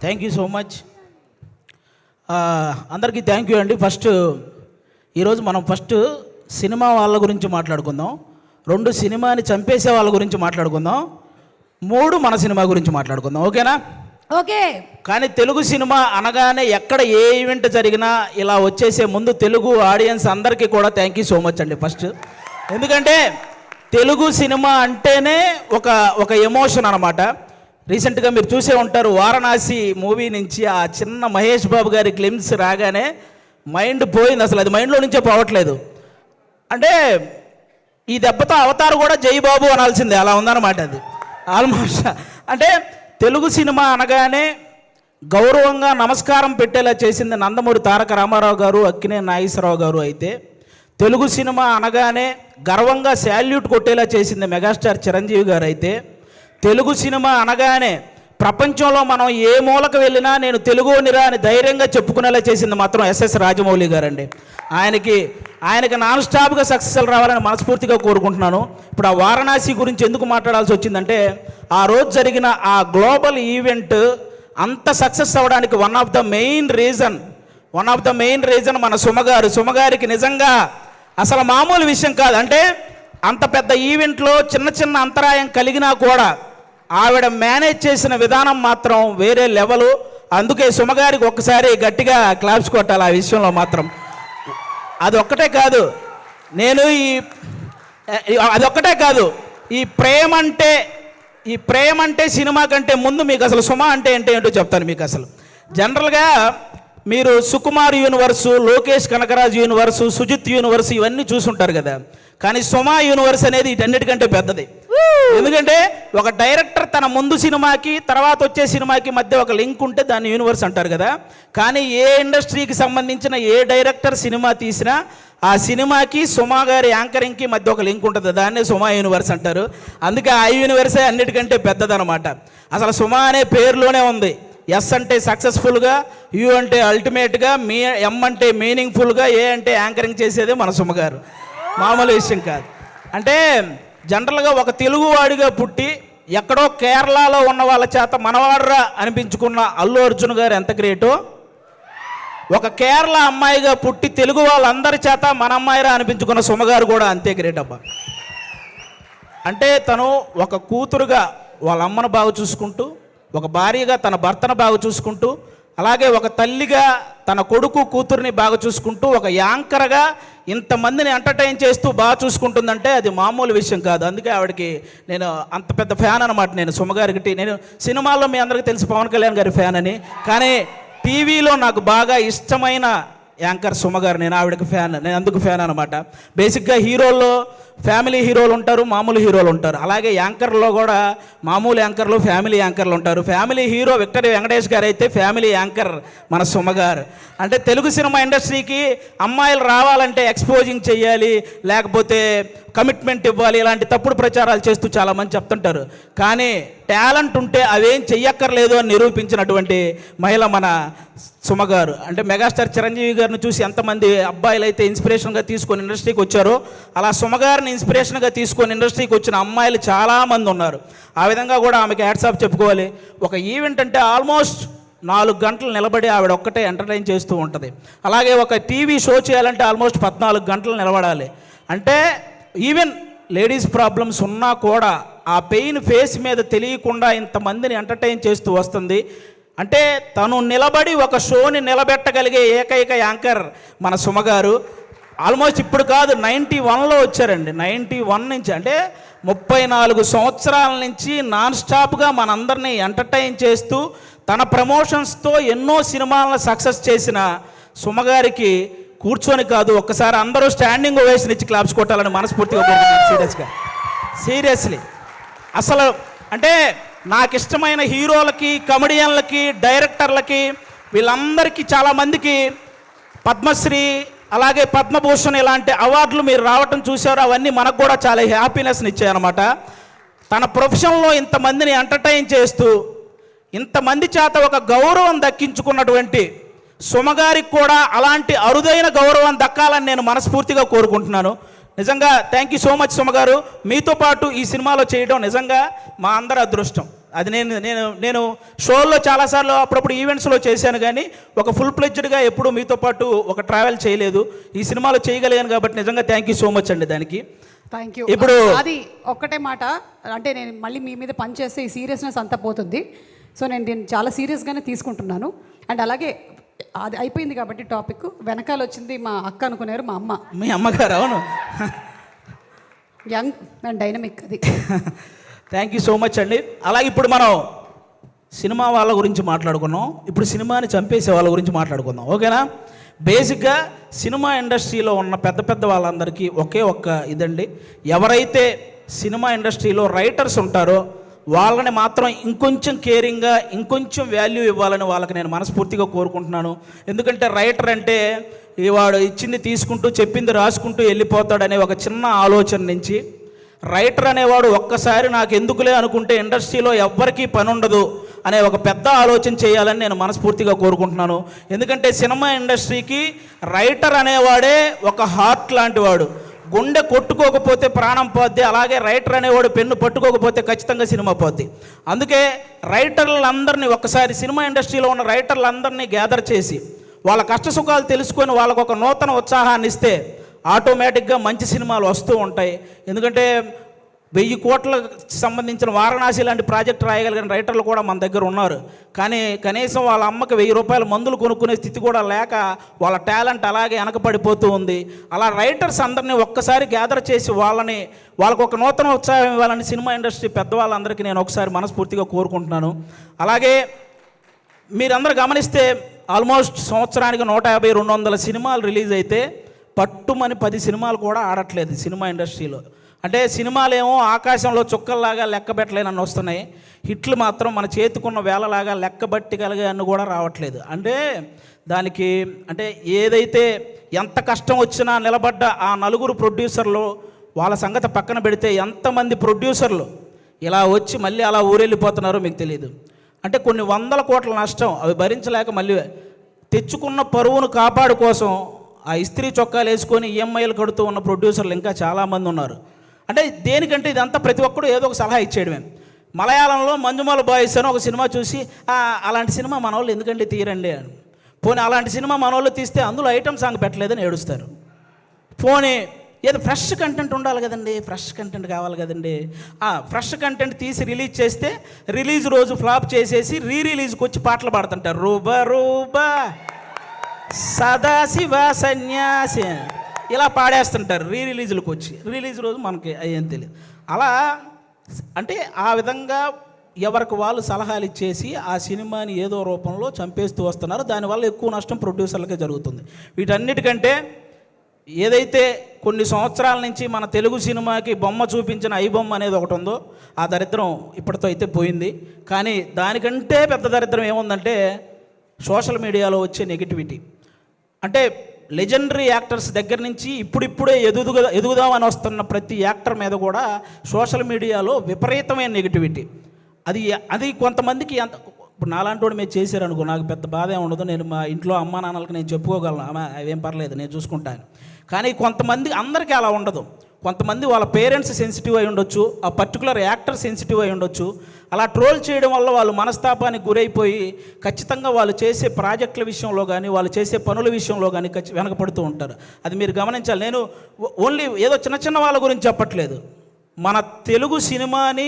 Thank you so much. అందరికీ thank you అండి. ఈరోజు మనం సినిమా వాళ్ళ గురించి మాట్లాడుకుందాం. 2 సినిమాని చంపేసే వాళ్ళ గురించి మాట్లాడుకుందాం. 3 మన సినిమా గురించి మాట్లాడుకుందాం. ఓకేనా? ఓకే. కానీ తెలుగు సినిమా అనగానే ఎక్కడ ఏ ఈవెంట్ జరిగినా ఇలా వచ్చేసే ముందు తెలుగు ఆడియన్స్ అందరికీ కూడా థ్యాంక్ యూ సో మచ్ అండి. ఎందుకంటే తెలుగు సినిమా అంటేనే ఒక ఎమోషన్ అనమాట. రీసెంట్గా మీరు చూసే ఉంటారు, వారణాసి మూవీ నుంచి ఆ చిన్న మహేష్ బాబు గారి గ్లిమ్స్ రాగానే మైండ్ పోయింది. అసలు అది మైండ్లో నుంచే పోవట్లేదు. అంటే ఈ దెబ్బతో అవతారు కూడా జై బాబు అనాల్సిందే, అలా ఉందన్నమాట. అది ఆల్మోస్ట్ అంటే తెలుగు సినిమా అనగానే గౌరవంగా నమస్కారం పెట్టేలా చేసింది నందమూరి తారక రామారావు గారు, అక్కినేని నాగేశ్వరరావు గారు. అయితే తెలుగు సినిమా అనగానే గర్వంగా శాల్యూట్ కొట్టేలా చేసింది మెగాస్టార్ చిరంజీవి గారు. అయితే తెలుగు సినిమా అనగానే ప్రపంచంలో మనం ఏ మూలకు వెళ్ళినా నేను తెలుగునిరా అని ధైర్యంగా చెప్పుకునేలా చేసింది మాత్రం ఎస్ఎస్ రాజమౌళి గారండి. ఆయనకి నాన్ స్టాప్గా సక్సెస్ రావాలని మనస్ఫూర్తిగా కోరుకుంటున్నాను. ఇప్పుడు ఆ వారణాసి గురించి ఎందుకు మాట్లాడాల్సి వచ్చిందంటే, ఆ రోజు జరిగిన ఆ గ్లోబల్ ఈవెంట్ అంత సక్సెస్ అవ్వడానికి one of the main reason మన సుమగారికి నిజంగా అసలు మామూలు విషయం కాదు. అంటే అంత పెద్ద ఈవెంట్లో చిన్న అంతరాయం కలిగినా కూడా ఆవిడ మేనేజ్ చేసిన విధానం మాత్రం వేరే లెవెలు. అందుకే సుమగారికి ఒక్కసారి గట్టిగా క్లాప్స్ కొట్టాలి ఆ విషయంలో మాత్రం. అదొక్కటే కాదు, ఈ ప్రేమ అంటే సినిమా కంటే ముందు మీకు అసలు సుమ అంటే ఏంటో చెప్తాను. మీకు అసలు జనరల్గా మీరు Sukumar universe, Lokesh Kanagaraj universe, Sujith universe ఇవన్నీ చూసుంటారు కదా. కానీ సుమ యూనివర్స్ అనేది వీటన్నిటికంటే పెద్దది. ఎందుకంటే ఒక డైరెక్టర్ తన ముందు సినిమాకి తర్వాత వచ్చే సినిమాకి మధ్య ఒక లింక్ ఉంటే దాన్ని యూనివర్స్ అంటారు కదా. కానీ ఏ ఇండస్ట్రీకి సంబంధించిన ఏ డైరెక్టర్ సినిమా తీసినా ఆ సినిమాకి సుమ గారి యాంకరింగ్కి మధ్య ఒక లింక్ ఉంటుంది, దాన్నే సుమ యూనివర్స్ అంటారు. అందుకే ఆ యూనివర్సే అన్నిటికంటే పెద్దదనమాట. అసలు సుమ అనే పేరులోనే ఉంది. ఎస్ అంటే సక్సెస్ఫుల్గా, యు అంటే అల్టిమేట్గా, ఎం అంటే మీనింగ్ఫుల్గా, ఏ అంటే యాంకరింగ్ చేసేదే మన సుమ గారు. మామూలు విషయం కాదు. అంటే జనరల్గా ఒక తెలుగువాడిగా పుట్టి ఎక్కడో కేరళలో ఉన్న వాళ్ళ చేత మనవాడరా అనిపించుకున్న అల్లు అర్జున్ గారు ఎంత గ్రేటో, ఒక కేరళ అమ్మాయిగా పుట్టి తెలుగు వాళ్ళందరి చేత మన అమ్మాయిరా అనిపించుకున్న సుమగారు కూడా అంతే గ్రేట్ అబ్బా. అంటే తను ఒక కూతురుగా వాళ్ళ అమ్మను బాగా చూసుకుంటూ, ఒక భార్యగా తన భర్తను బాగా చూసుకుంటూ, అలాగే ఒక తల్లిగా తన కొడుకు కూతుర్ని బాగా చూసుకుంటూ, ఒక యాంకర్గా ఇంతమందిని ఎంటర్టైన్ చేస్తూ బాగా చూసుకుంటుందంటే అది మామూలు విషయం కాదు. అందుకే ఆవిడకి నేను అంత పెద్ద ఫ్యాన్ అనమాట. నేను సుమగారికి, నేను సినిమాల్లో మీ అందరికీ తెలుసు పవన్ కళ్యాణ్ గారి ఫ్యాన్ అని, కానీ టీవీలో నాకు బాగా ఇష్టమైన యాంకర్ సుమగారు. నేను ఆవిడకి ఫ్యాన్, నేను అందుకు ఫ్యాన్ అనమాట. బేసిక్గా హీరోల్లో ఫ్యామిలీ హీరోలు ఉంటారు, మామూలు హీరోలు ఉంటారు. అలాగే యాంకర్లో కూడా మామూలు యాంకర్లు, ఫ్యామిలీ యాంకర్లు ఉంటారు. ఫ్యామిలీ హీరో విక్టరీ వెంకటేష్ గారు అయితే ఫ్యామిలీ యాంకర్ మన సుమగారు. అంటే తెలుగు సినిమా ఇండస్ట్రీకి అమ్మాయిలు రావాలంటే ఎక్స్పోజింగ్ చెయ్యాలి, లేకపోతే కమిట్మెంట్ ఇవ్వాలి, ఇలాంటి తప్పుడు ప్రచారాలు చేస్తూ చాలామంది చెప్తుంటారు. కానీ టాలెంట్ ఉంటే అవేం చెయ్యక్కర్లేదు అని నిరూపించినటువంటి మహిళ మన సుమగారు. అంటే మెగాస్టార్ చిరంజీవి గారిని చూసి ఎంతమంది అబ్బాయిలు అయితే ఇన్స్పిరేషన్గా తీసుకొని ఇండస్ట్రీకి వచ్చారో, అలా సుమగారిని ఇన్స్పిరేషన్గా తీసుకొని ఇండస్ట్రీకి వచ్చిన అమ్మాయిలు చాలామంది ఉన్నారు. ఆ విధంగా కూడా ఆమెకి హ్యాట్స్ ఆఫ్ చెప్పుకోవాలి. ఒక ఈవెంట్ అంటే ఆల్మోస్ట్ 4 గంటలు నిలబడి ఆవిడ ఒక్కటే ఎంటర్టైన్ చేస్తూ ఉంటుంది. అలాగే ఒక టీవీ షో చేయాలంటే ఆల్మోస్ట్ 14 గంటలు నిలబడాలి. అంటే ఈవెన్ లేడీస్ ప్రాబ్లమ్స్ ఉన్నా కూడా ఆ పెయిన్ ఫేస్ మీద తెలియకుండా ఇంతమందిని ఎంటర్టైన్ చేస్తూ వస్తుంది. అంటే తను నిలబడి ఒక షోని నిలబెట్టగలిగే ఏకైక యాంకర్ మన సుమగారు. ఆల్మోస్ట్ ఇప్పుడు కాదు, 91లో వచ్చారండి. 91 నుంచి, అంటే 34 సంవత్సరాల నుంచి నాన్ స్టాప్గా మనందరినీ ఎంటర్టైన్ చేస్తూ తన ప్రమోషన్స్తో ఎన్నో సినిమాలను సక్సెస్ చేసిన సుమగారికి కూర్చొని కాదు, ఒక్కసారి అందరూ స్టాండింగ్ ఓవేషన్ ఇచ్చి క్లాప్స్ కొట్టాలని మనస్ఫూర్తిగా కోరుకుంటున్నాను. సీరియస్లీ అసలు అంటే నాకు ఇష్టమైన హీరోలకి, కమెడియన్లకి, డైరెక్టర్లకి, వీళ్ళందరికీ చాలామందికి పద్మశ్రీ, అలాగే పద్మభూషణ్ ఇలాంటి అవార్డులు మీరు రావటం చూశారు. అవన్నీ మనకు కూడా చాలా హ్యాపీనెస్ని ఇచ్చాయన్నమాట. తన ప్రొఫెషన్లో ఇంతమందిని ఎంటర్టైన్ చేస్తూ ఇంతమంది చేత ఒక గౌరవం దక్కించుకున్నటువంటి సుమగారికి కూడా అలాంటి అరుదైన గౌరవం దక్కాలని నేను మనస్ఫూర్తిగా కోరుకుంటున్నాను. నిజంగా థ్యాంక్ యూ సో మచ్ సుమగారు. మీతో పాటు ఈ సినిమాలో చేయడం నిజంగా మా అందరి అదృష్టం. అది నేను నేను నేను షోల్లో చాలాసార్లు అప్పుడప్పుడు ఈవెంట్స్లో చేశాను, కానీ ఒక ఫుల్ ప్లెడ్జ్డ్గా ఎప్పుడూ మీతో పాటు ఒక ట్రావెల్ చేయలేదు. ఈ సినిమాలో చేయగలిగాను కాబట్టి నిజంగా థ్యాంక్ యూ సో మచ్ అండి దానికి. Thank you. ఇప్పుడు అది ఒక్కటే మాట, అంటే నేను మళ్ళీ మీ మీద పని చేస్తే ఈ సీరియస్నెస్ అంతా పోతుంది. సో నేను దీన్ని చాలా సీరియస్గానే తీసుకుంటున్నాను. అండ్ అలాగే అది అయిపోయింది కాబట్టి టాపిక్, వెనకాల వచ్చింది మా అక్క అనుకున్నారు, మా అమ్మ. మీ అమ్మగారు? అవును, యంగ్ అండ్ డైనమిక్. అది థ్యాంక్ యూ సో మచ్ అండి. అలాగే ఇప్పుడు మనం సినిమా వాళ్ళ గురించి మాట్లాడుకున్నాం, ఇప్పుడు సినిమాని చంపేసే వాళ్ళ గురించి మాట్లాడుకుందాం, ఓకేనా? బేసిక్గా సినిమా ఇండస్ట్రీలో ఉన్న పెద్ద పెద్ద వాళ్ళందరికీ ఒకే ఒక్క ఇదండి, ఎవరైతే సినిమా ఇండస్ట్రీలో రైటర్స్ ఉంటారో వాళ్ళని మాత్రం ఇంకొంచెం కేరింగ్గా ఇంకొంచెం వాల్యూ ఇవ్వాలని వాళ్ళకి నేను మనస్ఫూర్తిగా కోరుకుంటున్నాను. ఎందుకంటే రైటర్ అంటే వాడు ఇచ్చింది తీసుకుంటూ చెప్పింది రాసుకుంటూ వెళ్ళిపోతాడనే ఒక చిన్న ఆలోచన నుంచి రైటర్ అనేవాడు ఒక్కసారి నాకు ఎందుకులే అనుకుంటే ఇండస్ట్రీలో ఎవ్వరికీ పని ఉండదు అనే ఒక పెద్ద ఆలోచన చేయాలని నేను మనస్ఫూర్తిగా కోరుకుంటున్నాను. ఎందుకంటే సినిమా ఇండస్ట్రీకి రైటర్ అనేవాడే ఒక హార్ట్ లాంటి వాడు. గుండె కొట్టుకోకపోతే ప్రాణం పోద్ది, అలాగే రైటర్ అనేవాడు పెన్ను పట్టుకోకపోతే ఖచ్చితంగా సినిమా పోద్ది. అందుకే రైటర్లందరినీ ఒక్కసారి సినిమా ఇండస్ట్రీలో ఉన్న రైటర్లందరినీ గ్యాదర్ చేసి వాళ్ళ కష్టసుఖాలు తెలుసుకొని వాళ్ళకు ఒక నూతన ఉత్సాహాన్ని ఇస్తే ఆటోమేటిక్గా మంచి సినిమాలు వస్తూ ఉంటాయి. ఎందుకంటే 1000 కోట్లకు సంబంధించిన వారణాసి లాంటి ప్రాజెక్ట్ రాయగలిగిన రైటర్లు కూడా మన దగ్గర ఉన్నారు, కానీ కనీసం వాళ్ళ అమ్మకి 1000 రూపాయల మందులు కొనుక్కునే స్థితి కూడా లేక వాళ్ళ టాలెంట్ అలాగే వెనకపడిపోతూ ఉంది. అలా రైటర్స్ అందరినీ ఒక్కసారి గ్యాదర్ చేసి వాళ్ళకు ఒక నూతన ఉత్సాహం ఇవ్వాలని సినిమా ఇండస్ట్రీ పెద్దవాళ్ళందరికీ నేను ఒకసారి మనస్ఫూర్తిగా కోరుకుంటున్నాను. అలాగే మీరందరూ గమనిస్తే ఆల్మోస్ట్ సంవత్సరానికి 150-200 సినిమాలు రిలీజ్ అయితే పట్టుమని 10 సినిమాలు కూడా ఆడట్లేదు సినిమా ఇండస్ట్రీలో. అంటే సినిమాలేమో ఆకాశంలో చుక్కల్లాగా లెక్క పెట్టలేనని వస్తున్నాయి, హిట్లు మాత్రం మన చేతికున్న వేలలాగా లెక్కబట్టగలిగే అన్ని కూడా రావట్లేదు. అంటే దానికి అంటే ఏదైతే ఎంత కష్టం వచ్చినా నిలబడ్డ ఆ 4 ప్రొడ్యూసర్లు వాళ్ళ సంగతి పక్కన పెడితే ఎంతమంది ప్రొడ్యూసర్లు ఇలా వచ్చి మళ్ళీ అలా ఊరెళ్ళిపోతున్నారో మీకు తెలియదు. అంటే కొన్ని 100 కోట్ల నష్టం అవి భరించలేక మళ్ళీ తెచ్చుకున్న పరువును కాపాడు కోసం ఆ ఇస్త్రీ చొక్కాలు వేసుకొని ఈఎంఐలు కడుతూ ఉన్న ప్రొడ్యూసర్లు ఇంకా చాలామంది ఉన్నారు. అంటే దేనికంటే ఇదంతా ప్రతి ఒక్కడు ఏదో ఒక సలహా ఇచ్చేయడమే. మలయాళంలో మంజుమాల బాయ్స్ అని ఒక సినిమా చూసి అలాంటి సినిమా మన వాళ్ళు ఎందుకంటే తీరండి అని, పోనీ అలాంటి సినిమా మన వాళ్ళు తీస్తే అందులో ఐటమ్ సాంగ్ పెట్టలేదని ఏడుస్తారు. పోనీ ఏదో ఫ్రెష్ కంటెంట్ ఉండాలి కదండి, ఫ్రెష్ కంటెంట్ కావాలి కదండి, ఫ్రెష్ కంటెంట్ తీసి రిలీజ్ చేస్తే రిలీజ్ రోజు ఫ్లాప్ చేసేసి రిలీజ్కి వచ్చి పాటలు పాడుతుంటారు. రూబా రూబా సదాశివ సన్యాసి ఇలా పాడేస్తుంటారు రిలీజులకు వచ్చి. రిలీజ్ రోజు మనకి ఏం తెలియదు. అలా అంటే ఆ విధంగా ఎవరికి వాళ్ళు సలహాలు ఇచ్చేసి ఆ సినిమాని ఏదో రూపంలో చంపేస్తూ వస్తున్నారు. దానివల్ల ఎక్కువ నష్టం ప్రొడ్యూసర్లకే జరుగుతుంది. వీటన్నిటికంటే ఏదైతే కొన్ని సంవత్సరాల నుంచి మన తెలుగు సినిమాకి బొమ్మ చూపించిన ఐబొమ్మ అనేది ఒకటి ఉందో ఆ దరిద్రం ఇప్పటితో అయితే పోయింది. కానీ దానికంటే పెద్ద దరిద్రం ఏముందంటే సోషల్ మీడియాలో వచ్చే నెగిటివిటీ. అంటే లెజెండరీ యాక్టర్స్ దగ్గర నుంచి ఇప్పుడిప్పుడే ఎదుగుదామని వస్తున్న ప్రతి యాక్టర్ మీద కూడా సోషల్ మీడియాలో విపరీతమైన నెగిటివిటీ. అది కొంతమందికి ఇప్పుడు నాలాంటి వాడు మీరు చేశారనుకో నాకు పెద్ద బాధ ఏమి ఉండదు, నేను మా ఇంట్లో అమ్మా నాన్నలకు నేను చెప్పుకోగలను, అవేం పర్లేదు నేను చూసుకుంటాను. కానీ కొంతమంది అందరికీ అలా ఉండదు. కొంతమంది వాళ్ళ పేరెంట్స్ సెన్సిటివ్ అయి ఉండొచ్చు, ఆ పర్టికులర్ యాక్టర్ సెన్సిటివ్ అయి ఉండొచ్చు. అలా ట్రోల్ చేయడం వల్ల వాళ్ళు మనస్తాపానికి గురైపోయి ఖచ్చితంగా వాళ్ళు చేసే ప్రాజెక్టుల విషయంలో కానీ వాళ్ళు చేసే పనుల విషయంలో కానీ వెనకపడుతూ ఉంటారు. అది మీరు గమనించాలి. నేను ఓన్లీ ఏదో చిన్న చిన్న వాళ్ళ గురించి చెప్పట్లేదు, మన తెలుగు సినిమాని